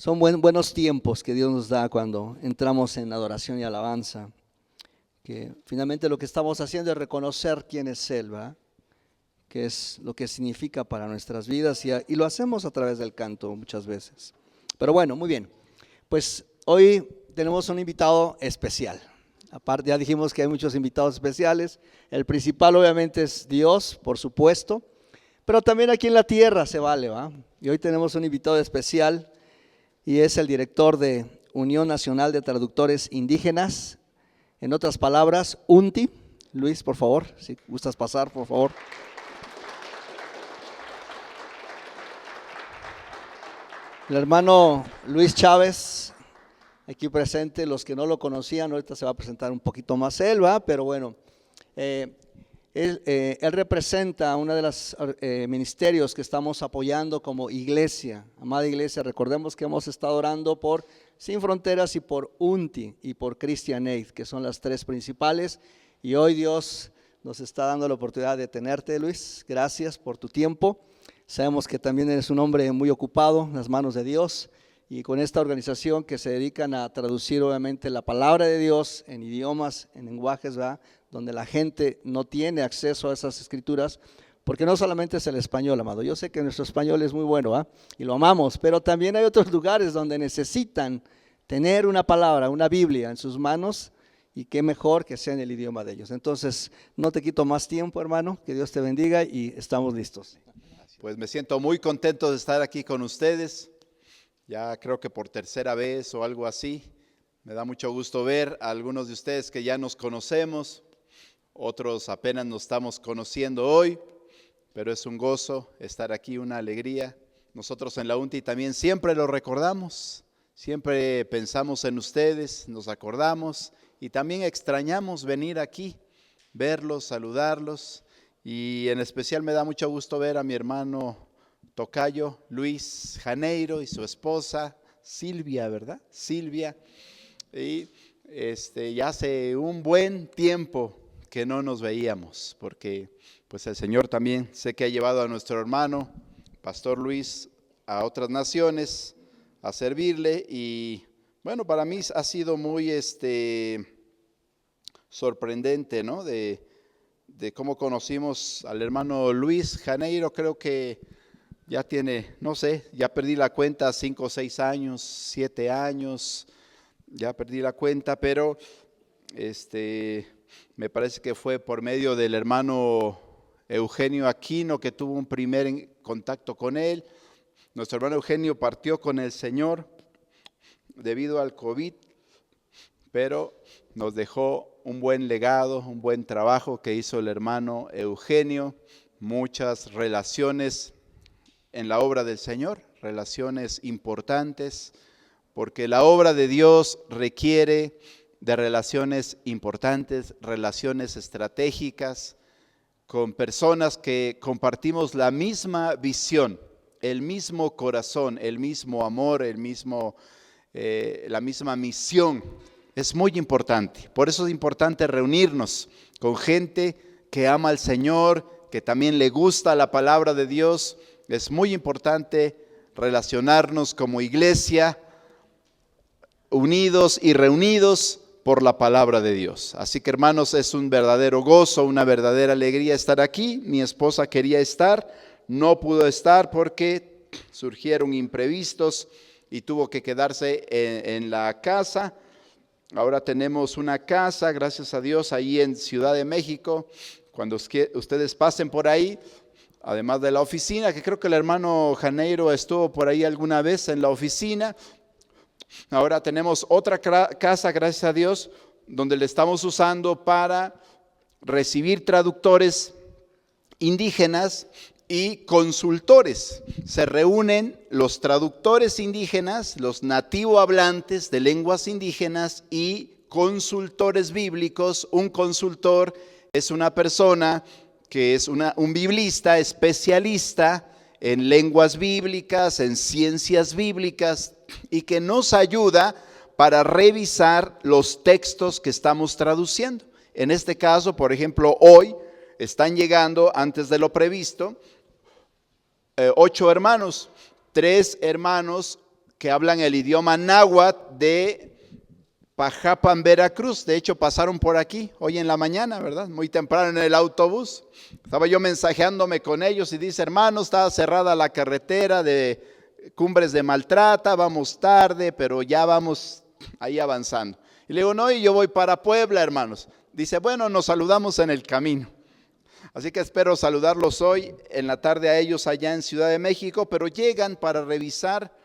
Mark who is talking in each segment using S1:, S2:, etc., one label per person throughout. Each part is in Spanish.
S1: Son buenos tiempos que Dios nos da cuando entramos en adoración y alabanza, que finalmente lo que estamos haciendo es reconocer quién es Él, ¿verdad? Que es lo que significa para nuestras vidas y lo hacemos a través del canto muchas veces. Pero bueno, muy bien, pues hoy tenemos un invitado especial. Aparte ya dijimos que hay muchos invitados especiales, el principal obviamente es Dios, por supuesto, pero también aquí en la tierra se vale, ¿va? Y hoy tenemos un invitado especial y es el director de Unión Nacional de Traductores Indígenas, en otras palabras, UNTI. Luis, por favor, si gustas pasar, por favor. El hermano Luis Chávez, aquí presente, los que no lo conocían, ahorita se va a presentar un poquito más él, ¿va? Pero bueno, él representa uno de los ministerios que estamos apoyando como iglesia, amada iglesia. Recordemos que hemos estado orando por Sin Fronteras y por UNTI y por Christian Aid, que son las tres principales, y hoy Dios nos está dando la oportunidad de tenerte, Luis. Gracias por tu tiempo. Sabemos que también eres un hombre muy ocupado en las manos de Dios, y con esta organización que se dedican a traducir obviamente la palabra de Dios en idiomas, en lenguajes, ¿verdad?, donde la gente no tiene acceso a esas escrituras, porque no solamente es el español, amado. Yo sé que nuestro español es muy bueno, ¿eh? Y lo amamos, pero también hay otros lugares donde necesitan tener una palabra, una Biblia en sus manos, y qué mejor que sea en el idioma de ellos. Entonces, no te quito más tiempo, hermano, que Dios te bendiga y estamos listos.
S2: Pues me siento muy contento de estar aquí con ustedes, ya creo que por tercera vez o algo así. Me da mucho gusto ver a algunos de ustedes que ya nos conocemos, otros apenas nos estamos conociendo hoy, pero es un gozo estar aquí, una alegría. Nosotros en la UNTI también siempre lo recordamos, siempre pensamos en ustedes, nos acordamos y también extrañamos venir aquí, verlos, saludarlos. Y en especial me da mucho gusto ver a mi hermano tocayo Luis Janeiro y su esposa Silvia, ¿verdad? Silvia. Y ya hace un buen tiempo que no nos veíamos, porque pues el Señor también sé que ha llevado a nuestro hermano, Pastor Luis, a otras naciones a servirle. Y bueno, para mí ha sido muy sorprendente, ¿no? De cómo conocimos al hermano Luis Janeiro. Creo que ya tiene, no sé, ya perdí la cuenta, 5 o 6 años, 7 años, ya perdí la cuenta, pero me parece que fue por medio del hermano Eugenio Aquino que tuvo un primer contacto con él. Nuestro hermano Eugenio partió con el Señor debido al COVID, pero nos dejó un buen legado, un buen trabajo que hizo el hermano Eugenio, muchas relaciones en la obra del Señor, relaciones importantes, porque la obra de Dios requiere de relaciones importantes, relaciones estratégicas, con personas que compartimos la misma visión, el mismo corazón, el mismo amor, la misma misión. Es muy importante, por eso es importante reunirnos con gente que ama al Señor, que también le gusta la palabra de Dios. Es muy importante relacionarnos como iglesia, unidos y reunidos por la palabra de Dios. Así que, hermanos, es un verdadero gozo, una verdadera alegría estar aquí. Mi esposa quería estar, no pudo estar porque surgieron imprevistos y tuvo que quedarse en la casa. Ahora tenemos una casa, gracias a Dios, ahí en Ciudad de México. Cuando ustedes pasen por ahí, además de la oficina, que creo que el hermano Janeiro estuvo por ahí alguna vez en la oficina, ahora tenemos otra casa, gracias a Dios, donde le estamos usando para recibir traductores indígenas y consultores. Se reúnen los traductores indígenas, los nativo hablantes de lenguas indígenas y consultores bíblicos. Un consultor es una persona que es un biblista especialista en lenguas bíblicas, en ciencias bíblicas, y que nos ayuda para revisar los textos que estamos traduciendo. En este caso, por ejemplo, hoy están llegando, antes de lo previsto, 8 hermanos, 3 hermanos que hablan el idioma náhuatl de Pajapan, Veracruz. De hecho, pasaron por aquí hoy en la mañana, ¿verdad? Muy temprano en el autobús. Estaba yo mensajeándome con ellos y dice, hermano, está cerrada la carretera de Cumbres de Maltrata, vamos tarde, pero ya vamos ahí avanzando. Y le digo, no, y yo voy para Puebla, hermanos. Dice, bueno, nos saludamos en el camino. Así que espero saludarlos hoy en la tarde a ellos allá en Ciudad de México, pero llegan para revisar.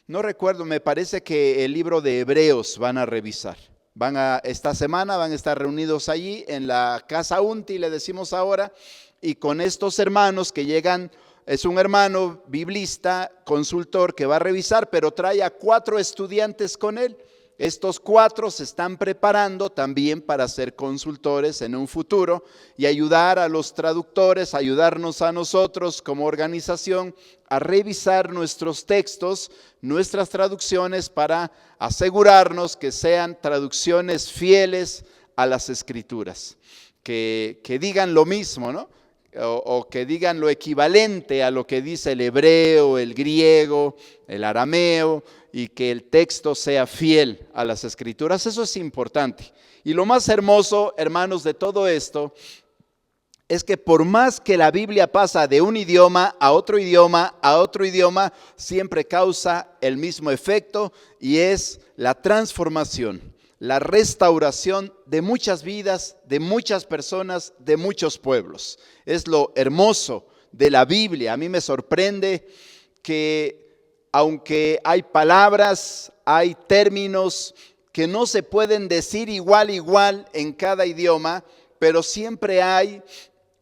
S2: No recuerdo, me parece que el libro de Hebreos van a revisar. Esta semana van a estar reunidos allí en la Casa Unti, le decimos ahora, y con estos hermanos que llegan, es un hermano biblista, consultor, que va a revisar, pero trae a 4 estudiantes con él. Estos 4 se están preparando también para ser consultores en un futuro y ayudar a los traductores, ayudarnos a nosotros como organización a revisar nuestros textos, nuestras traducciones para asegurarnos que sean traducciones fieles a las Escrituras, que digan lo mismo, ¿no? O que digan lo equivalente a lo que dice el hebreo, el griego, el arameo, y que el texto sea fiel a las Escrituras. Eso es importante. Y lo más hermoso, hermanos, de todo esto, es que por más que la Biblia pasa de un idioma a otro idioma, siempre causa el mismo efecto, y es la transformación, la restauración de muchas vidas, de muchas personas, de muchos pueblos. Es lo hermoso de la Biblia. A mí me sorprende que aunque hay palabras, hay términos que no se pueden decir igual en cada idioma, pero siempre hay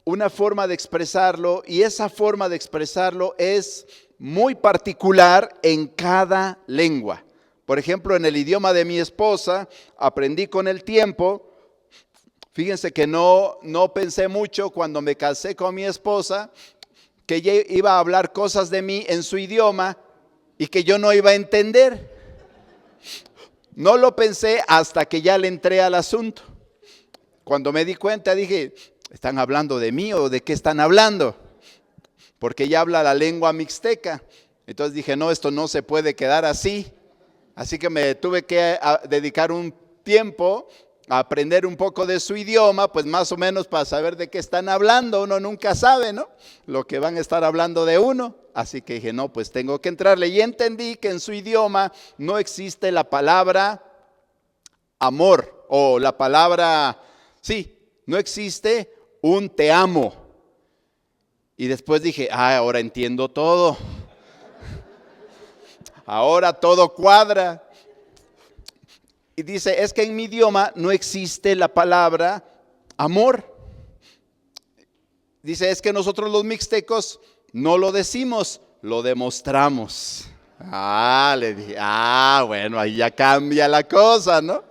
S2: una forma de expresarlo, y esa forma de expresarlo es muy particular en cada lengua. Por ejemplo, en el idioma de mi esposa, aprendí con el tiempo. Fíjense que no pensé mucho cuando me casé con mi esposa, que ella iba a hablar cosas de mí en su idioma y que yo no iba a entender. No lo pensé hasta que ya le entré al asunto. Cuando me di cuenta dije, ¿están hablando de mí o de qué están hablando? Porque ella habla la lengua mixteca. Entonces dije, no, esto no se puede quedar así. Así que me tuve que dedicar un tiempo a aprender un poco de su idioma, pues más o menos para saber de qué están hablando. Uno nunca sabe, ¿no? Lo que van a estar hablando de uno. Así que dije, no, pues tengo que entrarle. Y entendí que en su idioma no existe la palabra amor o la palabra, no existe un te amo. Y después dije, ahora entiendo todo. Ahora todo cuadra. Y dice, es que en mi idioma no existe la palabra amor. Dice, es que nosotros los mixtecos no lo decimos, lo demostramos. Le dije, bueno, ahí ya cambia la cosa, ¿no?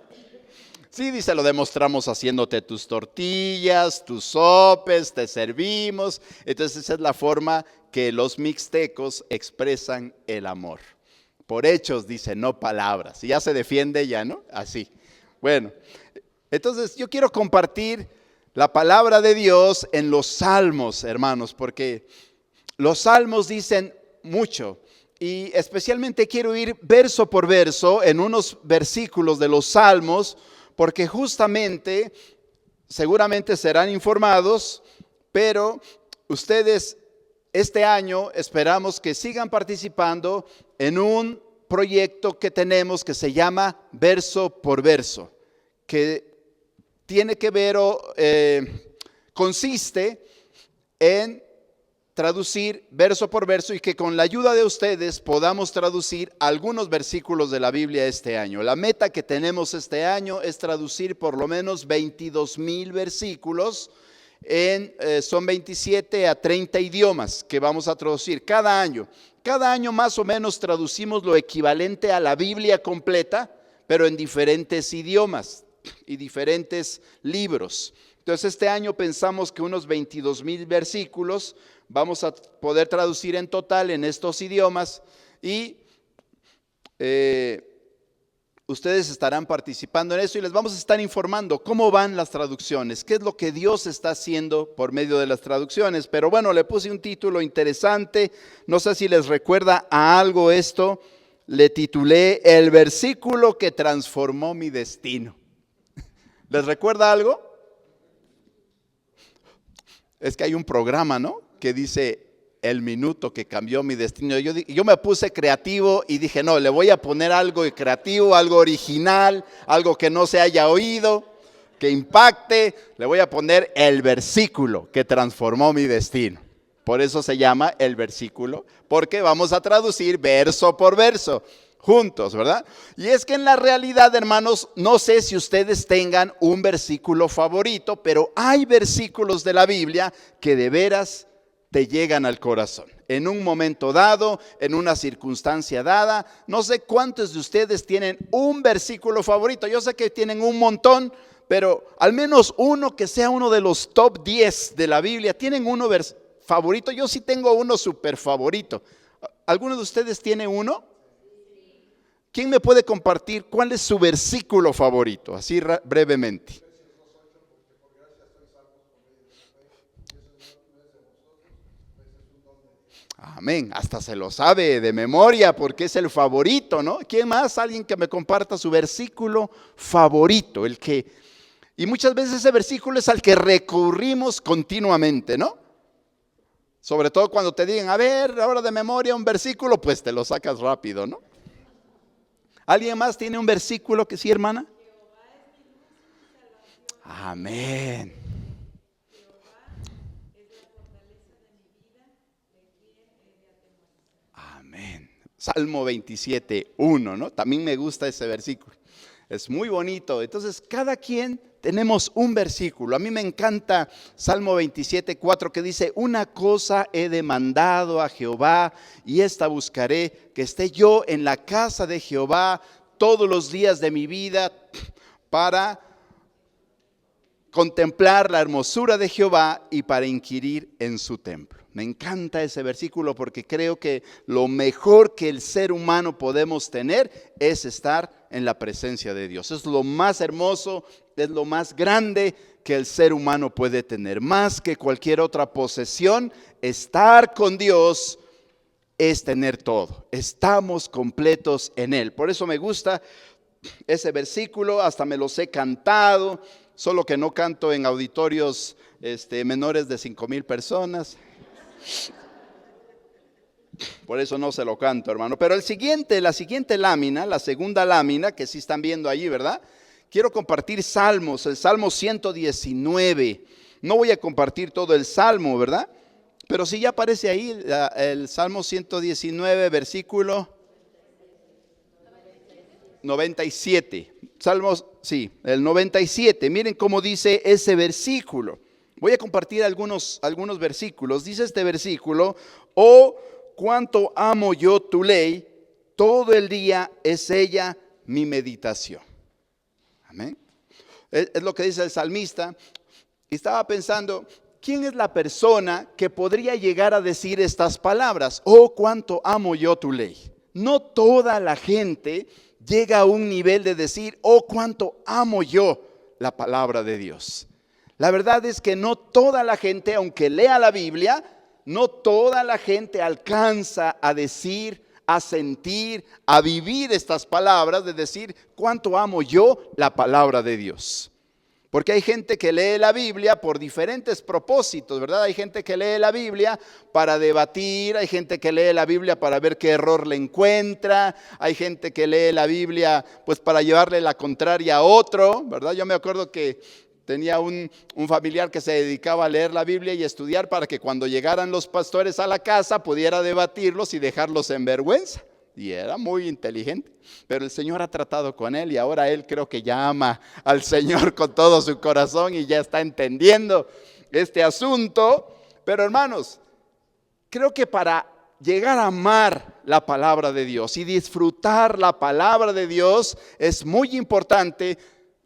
S2: Sí, dice, lo demostramos haciéndote tus tortillas, tus sopes, te servimos. Entonces esa es la forma que los mixtecos expresan el amor. Por hechos, dice, no palabras. Y ya se defiende ya, ¿no? Así. Bueno, entonces yo quiero compartir la palabra de Dios en los salmos, hermanos, porque los salmos dicen mucho. Y especialmente quiero ir verso por verso en unos versículos de los salmos, porque justamente, seguramente serán informados, pero ustedes este año esperamos que sigan participando en un proyecto que tenemos que se llama Verso por Verso, que tiene que ver consiste en traducir verso por verso y que con la ayuda de ustedes podamos traducir algunos versículos de la Biblia este año. La meta que tenemos este año es traducir por lo menos 22,000 versículos. Son 27 a 30 idiomas que vamos a traducir cada año. Cada año más o menos traducimos lo equivalente a la Biblia completa, pero en diferentes idiomas y diferentes libros. Entonces este año pensamos que unos 22,000 versículos vamos a poder traducir en total en estos idiomas, y ustedes estarán participando en eso y les vamos a estar informando cómo van las traducciones, qué es lo que Dios está haciendo por medio de las traducciones. Pero bueno, le puse un título interesante, no sé si les recuerda a algo esto. le titulé El versículo que transformó mi destino. ¿Les recuerda algo? Es que hay un programa, ¿no?, que dice el minuto que cambió mi destino. Yo me puse creativo y dije, no, le voy a poner algo creativo, algo original, algo que no se haya oído, que impacte. Le voy a poner el versículo que transformó mi destino. Por eso se llama el versículo, porque vamos a traducir verso por verso juntos, ¿verdad? Y es que en la realidad, hermanos, no sé si ustedes tengan un versículo favorito, pero hay versículos de la Biblia que de veras te llegan al corazón. En un momento dado, en una circunstancia dada, no sé cuántos de ustedes tienen un versículo favorito. Yo sé que tienen un montón, pero al menos uno que sea uno de los top 10 de la Biblia. ¿Tienen uno favorito? Yo sí tengo uno súper favorito. ¿Alguno de ustedes tiene uno? ¿Quién me puede compartir cuál es su versículo favorito? Así brevemente. Amén, hasta se lo sabe de memoria porque es el favorito, ¿no? ¿Quién más? Alguien que me comparta su versículo favorito, y muchas veces ese versículo es al que recurrimos continuamente, ¿no? Sobre todo cuando te digan, a ver, ahora de memoria un versículo, pues te lo sacas rápido, ¿no? ¿Alguien más tiene un versículo que sí, hermana? Amén. Amén. Salmo 27:1, ¿no? También me gusta ese versículo. Es muy bonito. Entonces, cada quien tenemos un versículo. A mí me encanta Salmo 27:4 que dice, una cosa he demandado a Jehová y esta buscaré, que esté yo en la casa de Jehová todos los días de mi vida para contemplar la hermosura de Jehová y para inquirir en su templo. Me encanta ese versículo porque creo que lo mejor que el ser humano podemos tener es estar en la presencia de Dios. Es lo más hermoso, es lo más grande que el ser humano puede tener. Más que cualquier otra posesión, estar con Dios es tener todo. Estamos completos en Él. Por eso me gusta ese versículo, hasta me los he cantado, solo que no canto en auditorios menores de 5,000 personas. Por eso no se lo canto, hermano. Pero la siguiente lámina, la segunda lámina, que sí están viendo ahí, ¿verdad? Quiero compartir salmos, el Salmo 119. No voy a compartir todo el Salmo, ¿verdad? Pero sí ya aparece ahí el Salmo 119, versículo 97. Salmos, sí, el 97. Miren cómo dice ese versículo. Voy a compartir algunos versículos. Dice este versículo, oh, cuánto amo yo tu ley, todo el día es ella mi meditación. Amén. Es lo que dice el salmista. Y estaba pensando, ¿quién es la persona que podría llegar a decir estas palabras? Oh, cuánto amo yo tu ley. No toda la gente llega a un nivel de decir, oh, cuánto amo yo la palabra de Dios. La verdad es que no toda la gente, aunque lea la Biblia, no toda la gente alcanza a decir, a sentir, a vivir estas palabras de decir, cuánto amo yo la palabra de Dios. Porque hay gente que lee la Biblia por diferentes propósitos, ¿verdad? Hay gente que lee la Biblia para debatir, hay gente que lee la Biblia para ver qué error le encuentra, hay gente que lee la Biblia pues para llevarle la contraria a otro, ¿verdad? Yo me acuerdo que tenía un familiar que se dedicaba a leer la Biblia y estudiar para que cuando llegaran los pastores a la casa pudiera debatirlos y dejarlos en vergüenza. Y era muy inteligente, pero el Señor ha tratado con él y ahora él creo que ya ama al Señor con todo su corazón y ya está entendiendo este asunto. Pero hermanos, creo que para llegar a amar la palabra de Dios y disfrutar la palabra de Dios es muy importante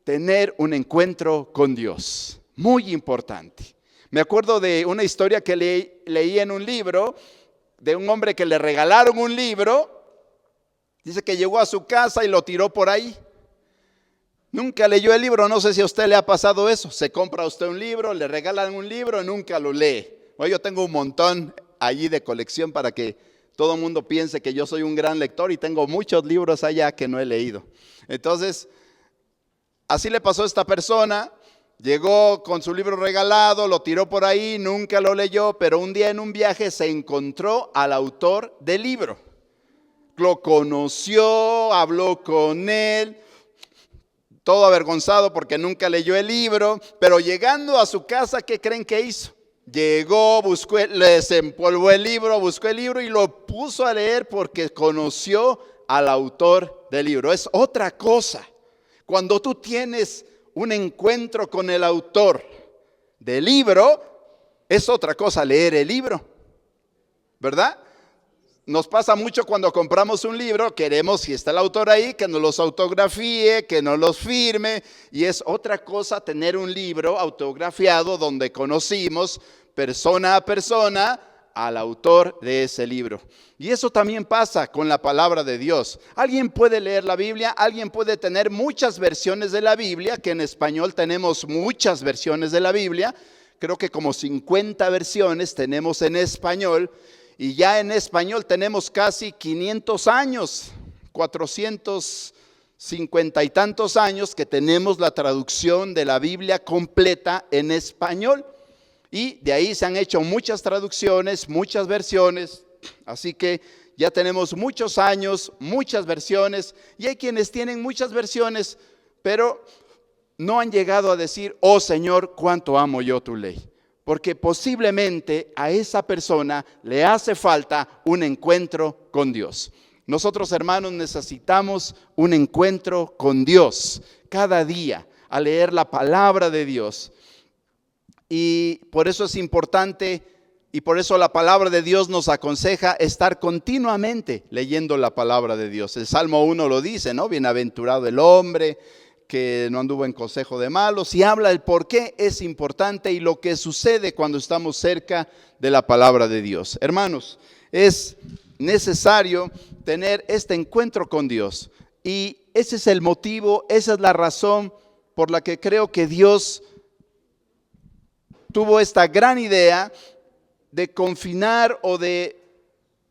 S2: tener un encuentro con Dios, muy importante. Me acuerdo de una historia que leí en un libro de un hombre que le regalaron un libro. Dice que llegó a su casa y lo tiró por ahí. Nunca leyó el libro, no sé si a usted le ha pasado eso. Se compra usted un libro, le regalan un libro, nunca lo lee. Bueno, yo tengo un montón allí de colección para que todo el mundo piense que yo soy un gran lector y tengo muchos libros allá que no he leído. Entonces, así le pasó a esta persona. Llegó con su libro regalado, lo tiró por ahí, nunca lo leyó, pero un día en un viaje se encontró al autor del libro. Lo conoció, habló con él, todo avergonzado porque nunca leyó el libro, pero llegando a su casa, ¿qué creen que hizo? Llegó, buscó, desempolvó el libro, buscó el libro y lo puso a leer porque conoció al autor del libro. Es otra cosa. Cuando tú tienes un encuentro con el autor del libro, es otra cosa leer el libro, ¿verdad? Nos pasa mucho cuando compramos un libro, queremos, si está el autor ahí, que nos los autografíe, que nos los firme, y es otra cosa tener un libro autografiado donde conocimos persona a persona al autor de ese libro. Y eso también pasa con la palabra de Dios. Alguien puede leer la Biblia, alguien puede tener muchas versiones de la Biblia, que en español tenemos muchas versiones de la Biblia, creo que como 50 versiones tenemos en español, y ya en español tenemos casi 500 años, 450 y tantos años que tenemos la traducción de la Biblia completa en español. Y de ahí se han hecho muchas traducciones, muchas versiones, así que ya tenemos muchos años, muchas versiones, y hay quienes tienen muchas versiones, pero no han llegado a decir, oh Señor, cuánto amo yo tu ley, porque posiblemente a esa persona le hace falta un encuentro con Dios. Nosotros, hermanos, necesitamos un encuentro con Dios cada día, a leer la palabra de Dios. Y por eso es importante y por eso la palabra de Dios nos aconseja estar continuamente leyendo la palabra de Dios. El Salmo 1 lo dice, ¿no? Bienaventurado el hombre que no anduvo en consejo de malos, y habla el por qué es importante y lo que sucede cuando estamos cerca de la palabra de Dios. Hermanos, es necesario tener este encuentro con Dios, y ese es el motivo, esa es la razón por la que creo que Dios tuvo esta gran idea de confinar o de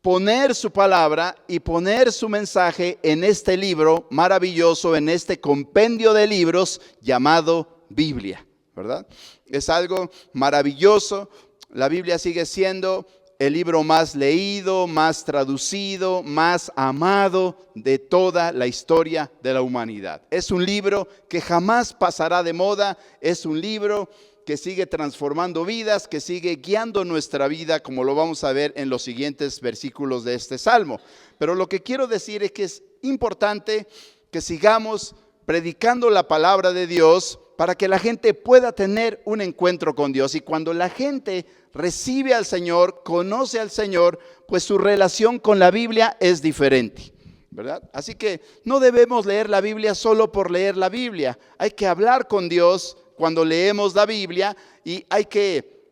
S2: poner su palabra y poner su mensaje en este libro maravilloso, en este compendio de libros llamado Biblia, ¿verdad? Es algo maravilloso. La Biblia sigue siendo el libro más leído, más traducido, más amado de toda la historia de la humanidad. Es un libro que jamás pasará de moda, es un libro que sigue transformando vidas, que sigue guiando nuestra vida, como lo vamos a ver en los siguientes versículos de este salmo. Pero lo que quiero decir es que es importante que sigamos predicando la palabra de Dios para que la gente pueda tener un encuentro con Dios. Y cuando la gente recibe al Señor, conoce al Señor, pues su relación con la Biblia es diferente, ¿verdad? Así que no debemos leer la Biblia solo por leer la Biblia. Hay que hablar con Dios cuando leemos la Biblia y hay que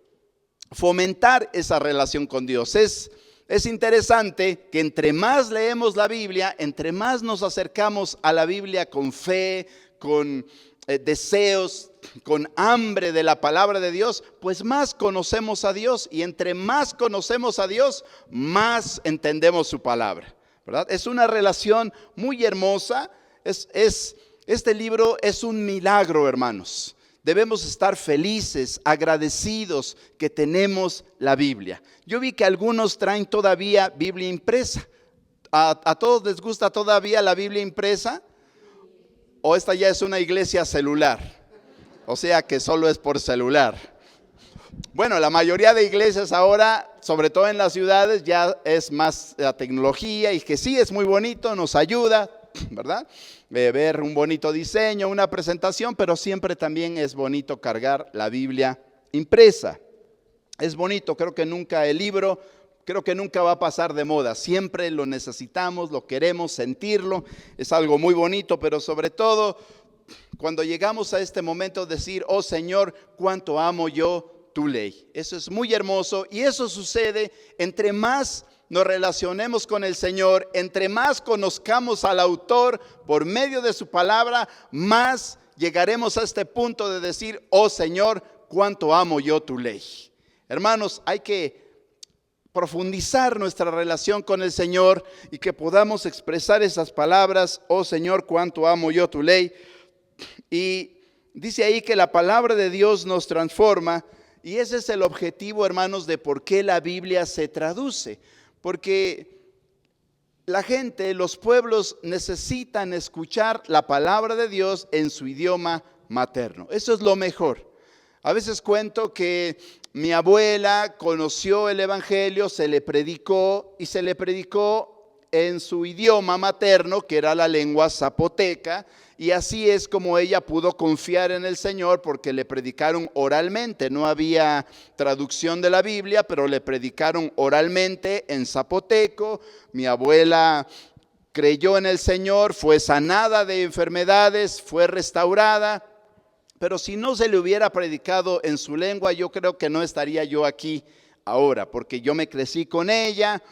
S2: fomentar esa relación con Dios. Es interesante que entre más leemos la Biblia, entre más nos acercamos a la Biblia con fe, con deseos, con hambre de la palabra de Dios, pues más conocemos a Dios, y entre más conocemos a Dios, más entendemos su palabra, ¿verdad? Es una relación muy hermosa. Este libro es un milagro, hermanos. Debemos estar felices, agradecidos que tenemos la Biblia. Yo vi que algunos traen todavía Biblia impresa. ¿A todos les gusta todavía la Biblia impresa? ¿O esta ya es una iglesia celular? O sea que solo es por celular. Bueno, la mayoría de iglesias ahora, sobre todo en las ciudades, ya es más la tecnología, y que sí es muy bonito, nos ayuda, ¿verdad? Ver un bonito diseño, una presentación, pero siempre también es bonito cargar la Biblia impresa. Es bonito, creo que nunca el libro, creo que nunca va a pasar de moda. Siempre lo necesitamos, lo queremos, sentirlo. Es algo muy bonito, pero sobre todo cuando llegamos a este momento decir, oh Señor, cuánto amo yo tu ley. Eso es muy hermoso, y eso sucede entre más nos relacionemos con el Señor, entre más conozcamos al autor por medio de su palabra, más llegaremos a este punto de decir, oh Señor, cuánto amo yo tu ley. Hermanos, hay que profundizar nuestra relación con el Señor y que podamos expresar esas palabras: oh Señor, cuánto amo yo tu ley. Y dice ahí que la palabra de Dios nos transforma, y ese es el objetivo, hermanos, de por qué la Biblia se traduce. Porque la gente, los pueblos necesitan escuchar la palabra de Dios en su idioma materno. Eso es lo mejor. A veces cuento que mi abuela conoció el evangelio, se le predicó en su idioma materno, que era la lengua zapoteca, y así es como ella pudo confiar en el Señor, porque le predicaron oralmente. No había traducción de la Biblia, pero le predicaron oralmente en zapoteco. Mi abuela creyó en el Señor, fue sanada de enfermedades, fue restaurada. Pero si no se le hubiera predicado en su lengua, yo creo que no estaría yo aquí ahora, porque yo me crecí con ella,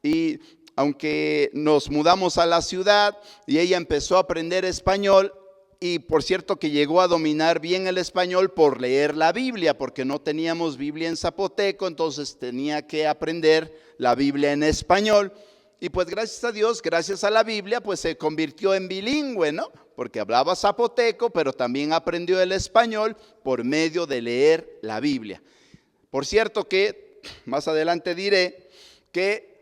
S2: y aunque nos mudamos a la ciudad y ella empezó a aprender español, y por cierto que llegó a dominar bien el español por leer la Biblia, porque no teníamos Biblia en zapoteco, entonces tenía que aprender la Biblia en español. Y pues gracias a Dios, gracias a la Biblia, pues se convirtió en bilingüe, ¿no? Porque hablaba zapoteco, pero también aprendió el español por medio de leer la Biblia. Por cierto que más adelante diré que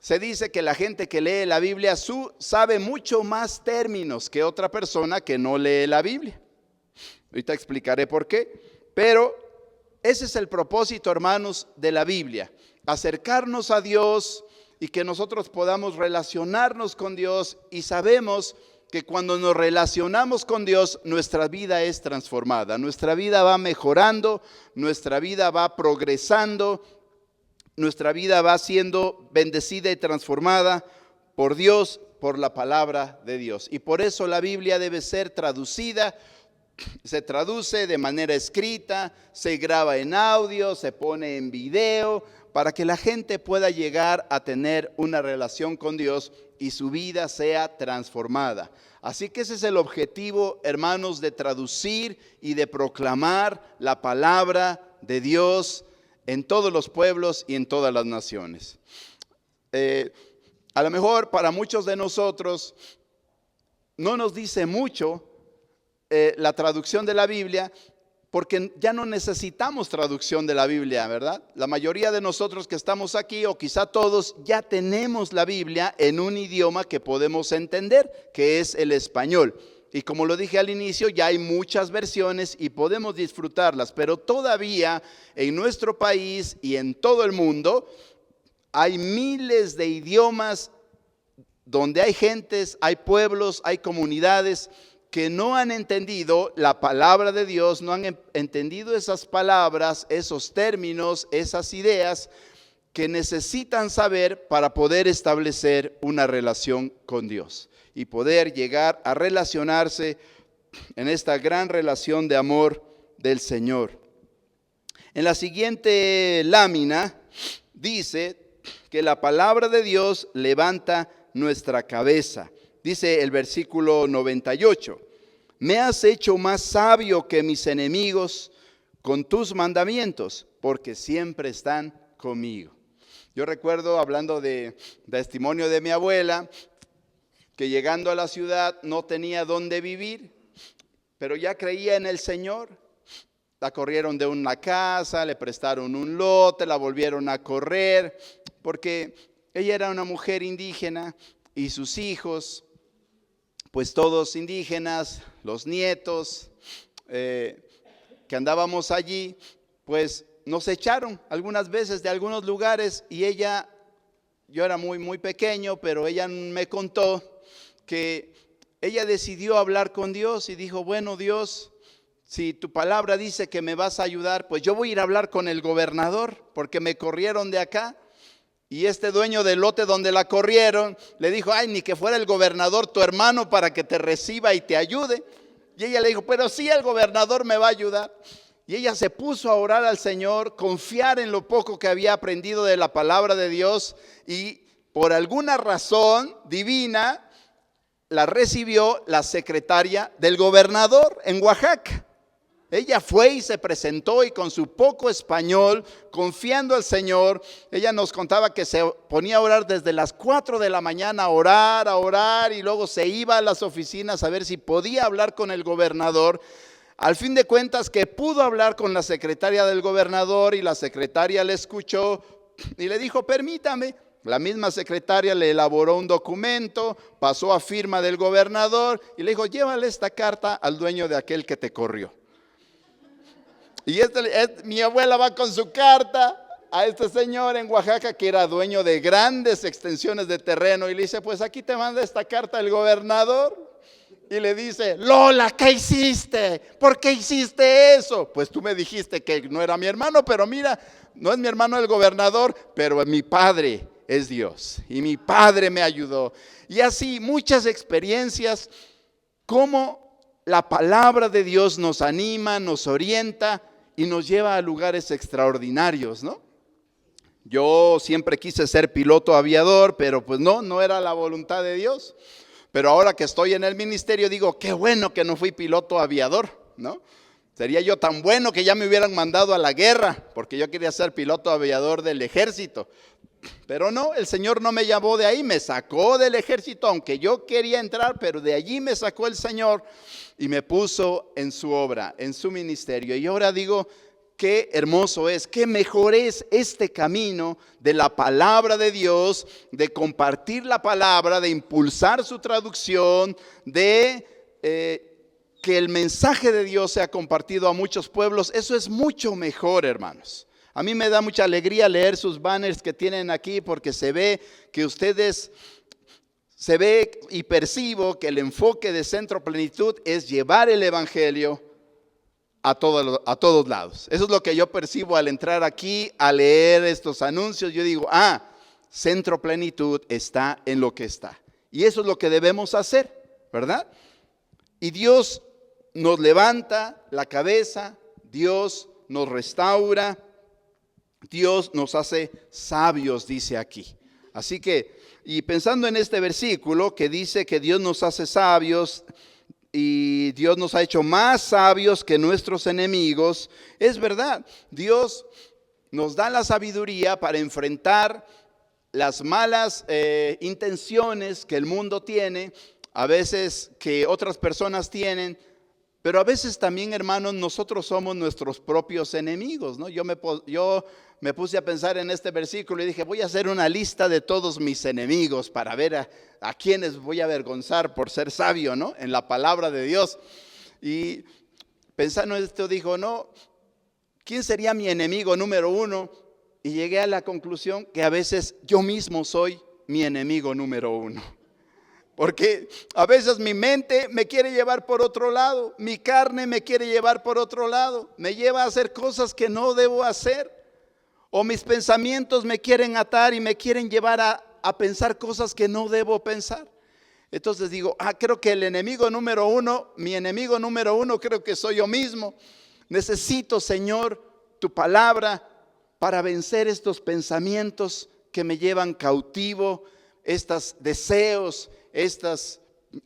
S2: se dice que la gente que lee la Biblia sabe mucho más términos que otra persona que no lee la Biblia. Ahorita explicaré por qué, pero ese es el propósito, hermanos, de la Biblia: acercarnos a Dios y que nosotros podamos relacionarnos con Dios. Y sabemos que cuando nos relacionamos con Dios, nuestra vida es transformada, nuestra vida va mejorando, nuestra vida va progresando, nuestra vida va siendo bendecida y transformada por Dios, por la palabra de Dios. Y por eso la Biblia debe ser traducida. Se traduce de manera escrita, se graba en audio, se pone en video, para que la gente pueda llegar a tener una relación con Dios y su vida sea transformada. Así que ese es el objetivo, hermanos, de traducir y de proclamar la palabra de Dios en todos los pueblos y en todas las naciones. A lo mejor para muchos de nosotros no nos dice mucho la traducción de la Biblia, porque ya no necesitamos traducción de la Biblia, ¿verdad? La mayoría de nosotros que estamos aquí, o quizá todos, ya tenemos la Biblia en un idioma que podemos entender, que es el español. Y como lo dije al inicio, ya hay muchas versiones y podemos disfrutarlas, pero todavía en nuestro país y en todo el mundo hay miles de idiomas donde hay gentes, hay pueblos, hay comunidades que no han entendido la palabra de Dios, no han entendido esas palabras, esos términos, esas ideas que necesitan saber para poder establecer una relación con Dios y poder llegar a relacionarse en esta gran relación de amor del Señor. En la siguiente lámina dice que la palabra de Dios levanta nuestra cabeza. Dice el versículo 98, me has hecho más sabio que mis enemigos con tus mandamientos, porque siempre están conmigo. Yo recuerdo, hablando de testimonio de mi abuela, que llegando a la ciudad no tenía dónde vivir, pero ya creía en el Señor. La corrieron de una casa, le prestaron un lote, la volvieron a correr, porque ella era una mujer indígena y sus hijos, pues todos indígenas, los nietos que andábamos allí, pues nos echaron algunas veces de algunos lugares, y ella, yo era muy pequeño, pero ella me contó que ella decidió hablar con Dios y dijo, bueno, Dios, si tu palabra dice que me vas a ayudar, pues yo voy a ir a hablar con el gobernador, porque me corrieron de acá. Y este dueño del lote donde la corrieron le dijo, ay, ni que fuera el gobernador tu hermano para que te reciba y te ayude. Y ella le dijo, pero sí, el gobernador me va a ayudar. Y ella se puso a orar al Señor, confiar en lo poco que había aprendido de la palabra de Dios, y por alguna razón divina la recibió la secretaria del gobernador en Oaxaca. Ella fue y se presentó y con su poco español, confiando al Señor, ella nos contaba que se ponía a orar desde las 4 de la mañana, a orar y luego se iba a las oficinas a ver si podía hablar con el gobernador. Al fin de cuentas que pudo hablar con la secretaria del gobernador y la secretaria le escuchó y le dijo, permítame. La misma secretaria le elaboró un documento, pasó a firma del gobernador y le dijo, llévale esta carta al dueño de aquel que te corrió. Y mi abuela va con su carta a este señor en Oaxaca que era dueño de grandes extensiones de terreno y le dice, pues aquí te manda esta carta el gobernador. Y le dice, Lola, ¿qué hiciste? ¿Por qué hiciste eso? Pues tú me dijiste que no era mi hermano, pero mira, no es mi hermano el gobernador, pero mi padre es Dios y mi padre me ayudó. Y así muchas experiencias, como la palabra de Dios nos anima, nos orienta y nos lleva a lugares extraordinarios, ¿no? Yo siempre quise ser piloto aviador, pero pues no era la voluntad de Dios. Pero ahora que estoy en el ministerio digo, qué bueno que no fui piloto aviador, ¿no? Sería yo tan bueno que ya me hubieran mandado a la guerra, porque yo quería ser piloto aviador del ejército. Pero no, el Señor no me llamó de ahí, me sacó del ejército, aunque yo quería entrar, pero de allí me sacó el Señor y me puso en su obra, en su ministerio. Y ahora digo, qué hermoso es, qué mejor es este camino de la palabra de Dios, de compartir la palabra, de impulsar su traducción, de que el mensaje de Dios sea compartido a muchos pueblos. Eso es mucho mejor, hermanos. A mí me da mucha alegría leer sus banners que tienen aquí porque se ve que ustedes, se ve y percibo que el enfoque de Centro Plenitud es llevar el evangelio a todos lados. Eso es lo que yo percibo al entrar aquí, a leer estos anuncios. Yo digo, Centro Plenitud está en lo que está. Y eso es lo que debemos hacer, ¿verdad? Y Dios nos levanta la cabeza, Dios nos restaura, Dios nos hace sabios, dice aquí. Así que, y pensando en este versículo que dice que Dios nos hace sabios y Dios nos ha hecho más sabios que nuestros enemigos, es verdad, Dios nos da la sabiduría para enfrentar las malas intenciones que el mundo tiene, a veces que otras personas tienen, pero a veces también, hermanos, nosotros somos nuestros propios enemigos, ¿no? Yo me puse a pensar en este versículo y dije, voy a hacer una lista de todos mis enemigos para ver a quienes voy a avergonzar por ser sabio, ¿no? En la palabra de Dios. Y pensando en esto, dijo, no, ¿quién sería mi enemigo número uno? Y llegué a la conclusión que a veces yo mismo soy mi enemigo número uno. Porque a veces mi mente me quiere llevar por otro lado, mi carne me quiere llevar por otro lado, me lleva a hacer cosas que no debo hacer, o mis pensamientos me quieren atar y me quieren llevar a pensar cosas que no debo pensar. Entonces digo, creo que el enemigo número uno, mi enemigo número uno creo que soy yo mismo. Necesito, Señor, tu palabra para vencer estos pensamientos que me llevan cautivo, estos deseos,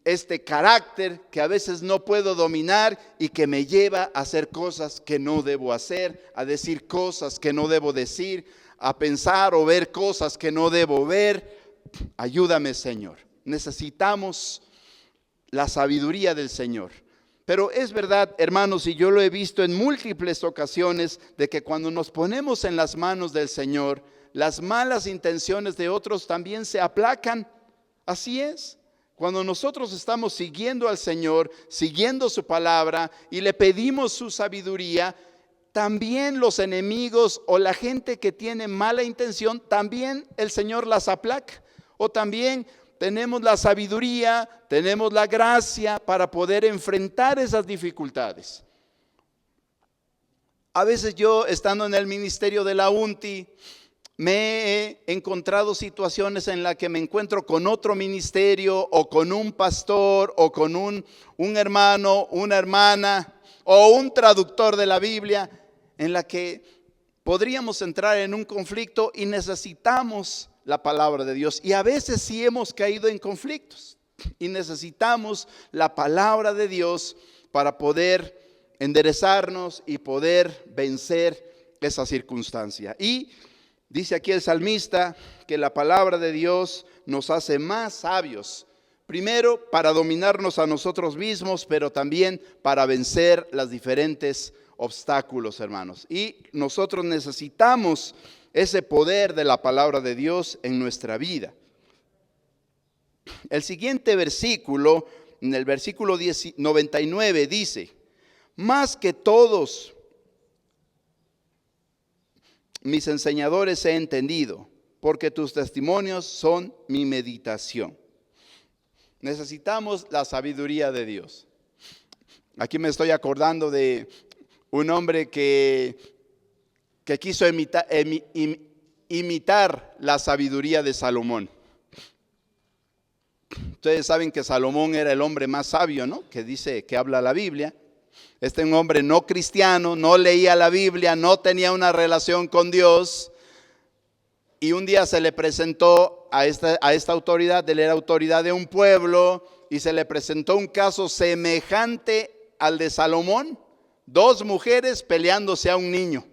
S2: este carácter que a veces no puedo dominar y que me lleva a hacer cosas que no debo hacer, a decir cosas que no debo decir, a pensar o ver cosas que no debo ver. Ayúdame, Señor. Necesitamos la sabiduría del Señor. Pero es verdad, hermanos, y yo lo he visto en múltiples ocasiones, de que cuando nos ponemos en las manos del Señor, las malas intenciones de otros también se aplacan. Así es. Cuando nosotros estamos siguiendo al Señor, siguiendo su palabra y le pedimos su sabiduría, también los enemigos o la gente que tiene mala intención, también el Señor las aplaca. O también tenemos la sabiduría, tenemos la gracia para poder enfrentar esas dificultades. A veces yo, estando en el ministerio de la UNTI, me he encontrado situaciones en las que me encuentro con otro ministerio o con un pastor o con un hermano, una hermana o un traductor de la Biblia, en la que podríamos entrar en un conflicto y necesitamos la palabra de Dios. Y a veces sí hemos caído en conflictos y necesitamos la palabra de Dios para poder enderezarnos y poder vencer esa circunstancia. Y dice aquí el salmista que la palabra de Dios nos hace más sabios. Primero, para dominarnos a nosotros mismos, pero también para vencer los diferentes obstáculos, hermanos. Y nosotros necesitamos ese poder de la palabra de Dios en nuestra vida. El siguiente versículo, en el versículo 99, dice: más que todos mis enseñadores he entendido, porque tus testimonios son mi meditación. Necesitamos la sabiduría de Dios. Aquí me estoy acordando de un hombre que quiso imitar la sabiduría de Salomón. Ustedes saben que Salomón era el hombre más sabio, ¿no? Que dice, que habla la Biblia. Este es un hombre no cristiano, no leía la Biblia, no tenía una relación con Dios. Y un día se le presentó a esta autoridad, él era autoridad de un pueblo, y se le presentó un caso semejante al de Salomón: 2 mujeres peleándose a un niño.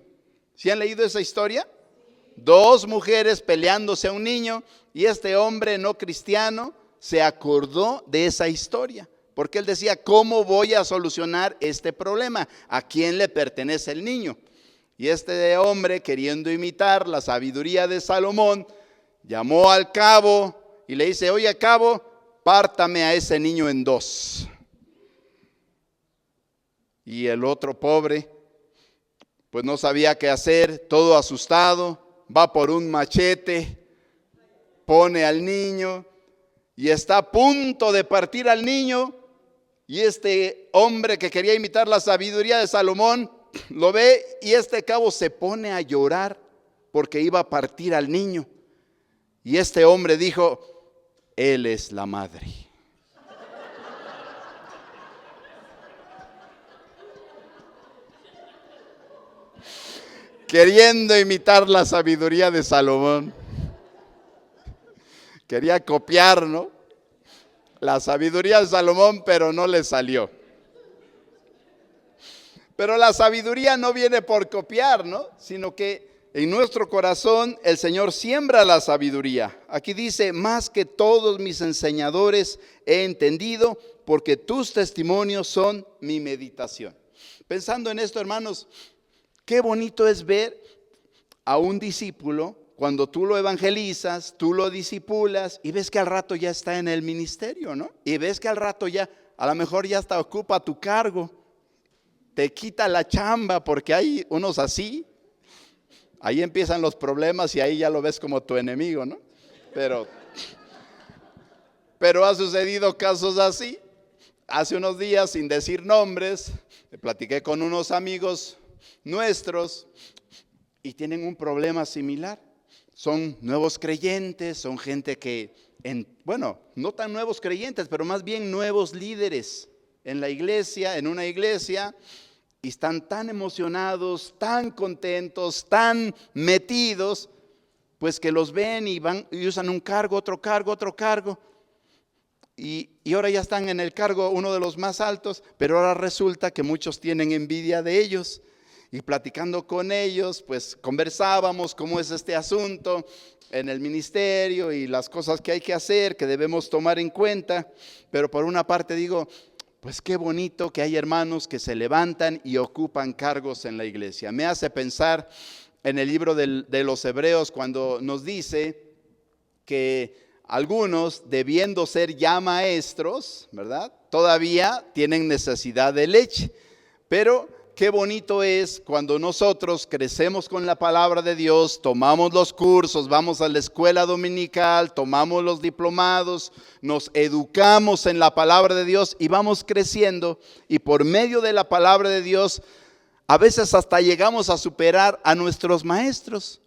S2: ¿Sí han leído esa historia? 2 mujeres peleándose a un niño, y este hombre no cristiano se acordó de esa historia, porque él decía: ¿cómo voy a solucionar este problema? ¿A quién le pertenece el niño? Y este hombre, queriendo imitar la sabiduría de Salomón, llamó al cabo y le dice: oye, cabo, pártame a ese niño en 2. Y el otro pobre, pues no sabía qué hacer, todo asustado, va por un machete, pone al niño y está a punto de partir al niño. Y este hombre que quería imitar la sabiduría de Salomón lo ve, y este cabo se pone a llorar porque iba a partir al niño. Y este hombre dijo: él es la madre. Queriendo imitar la sabiduría de Salomón. Quería copiar, ¿no?, la sabiduría de Salomón, pero no le salió. Pero la sabiduría no viene por copiar, ¿no?, sino que en nuestro corazón el Señor siembra la sabiduría. Aquí dice: más que todos mis enseñadores he entendido, porque tus testimonios son mi meditación. Pensando en esto, hermanos, qué bonito es ver a un discípulo cuando tú lo evangelizas, tú lo discipulas, y ves que al rato ya está en el ministerio, ¿no? Y ves que al rato ya, a lo mejor ya hasta ocupa tu cargo. Te quita la chamba, porque hay unos así. Ahí empiezan los problemas y ahí ya lo ves como tu enemigo, ¿no? Pero ha sucedido casos así. Hace unos días, sin decir nombres, platiqué con unos amigos nuestros y tienen un problema similar. Son nuevos creyentes, son gente que, no tan nuevos creyentes, pero más bien nuevos líderes en la iglesia, en una iglesia, y están tan emocionados, tan contentos, tan metidos, pues que los ven y van y usan un cargo, otro cargo, y ahora ya están en el cargo, uno de los más altos, pero ahora resulta que muchos tienen envidia de ellos. Y platicando con ellos, pues conversábamos cómo es este asunto en el ministerio y las cosas que hay que hacer, que debemos tomar en cuenta. Pero por una parte digo, pues qué bonito que hay hermanos que se levantan y ocupan cargos en la iglesia. Me hace pensar en el libro de los Hebreos, cuando nos dice que algunos, debiendo ser ya maestros, ¿verdad?, todavía tienen necesidad de leche. Pero qué bonito es cuando nosotros crecemos con la palabra de Dios, tomamos los cursos, vamos a la escuela dominical, tomamos los diplomados, nos educamos en la palabra de Dios y vamos creciendo, y por medio de la palabra de Dios a veces hasta llegamos a superar a nuestros maestros.